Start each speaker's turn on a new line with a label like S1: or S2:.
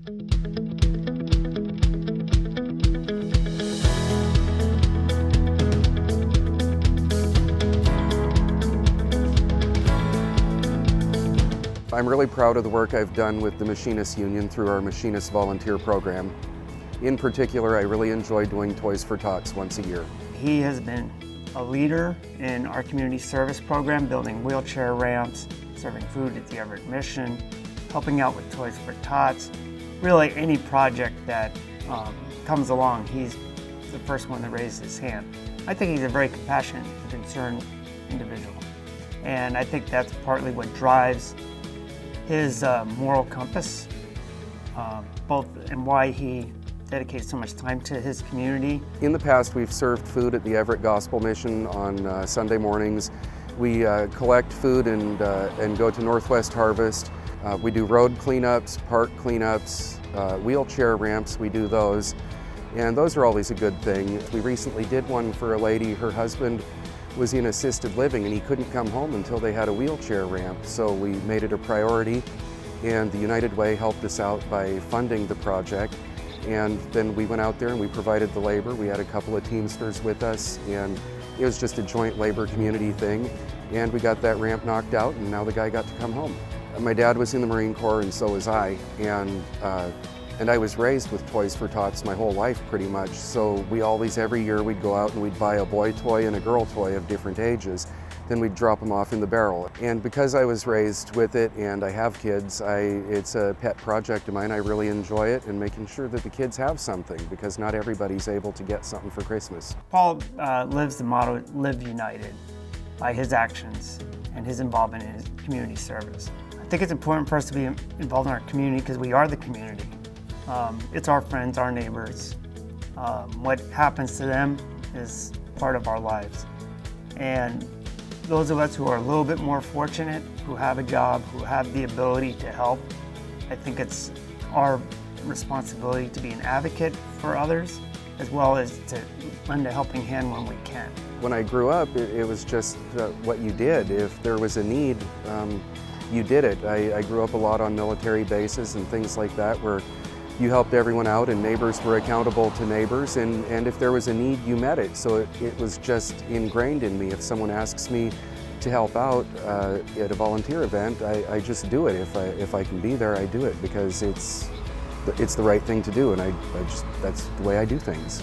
S1: I'm really proud of the work I've done with the Machinists Union through our Machinist Volunteer Program. In particular, I really enjoy doing Toys for Tots once a year.
S2: He has been a leader in our community service program, building wheelchair ramps, serving food at the Everett Mission, helping out with Toys for Tots. Really, any project that comes along, he's the first one to raise his hand. I think he's a very compassionate and concerned individual. And I think that's partly what drives his moral compass, and why he dedicates so much time to his community.
S1: In the past, we've served food at the Everett Gospel Mission on Sunday mornings. We collect food and go to Northwest Harvest. We do road cleanups, park cleanups, wheelchair ramps, we do those. And those are always a good thing. We recently did one for a lady. Her husband was in assisted living and he couldn't come home until they had a wheelchair ramp. So we made it a priority, and the United Way helped us out by funding the project. And then we went out there and we provided the labor. We had a couple of Teamsters with us, and it was just a joint labor community thing. And we got that ramp knocked out, and now the guy got to come home. My dad was in the Marine Corps, and so was I. And I was raised with Toys for Tots my whole life, pretty much. So we always, every year, we'd go out and we'd buy a boy toy and a girl toy of different ages. Then we'd drop them off in the barrel. And because I was raised with it and I have kids, it's a pet project of mine. I really enjoy it, and making sure that the kids have something, because not everybody's able to get something for Christmas.
S2: Paul lives the motto, "Live United," by his actions and his involvement in his community service. I think it's important for us to be involved in our community because we are the community. It's our friends, our neighbors. What happens to them is part of our lives. And those of us who are a little bit more fortunate, who have a job, who have the ability to help, I think it's our responsibility to be an advocate for others, as well as to lend a helping hand when we can.
S1: When I grew up, it was just what you did. If there was a need, you did it. I grew up a lot on military bases and things like that, where you helped everyone out and neighbors were accountable to neighbors, and if there was a need, you met it. So it was just ingrained in me. If someone asks me to help out at a volunteer event, I just do it. If I can be there, I do it, because it's the right thing to do, and that's the way I do things.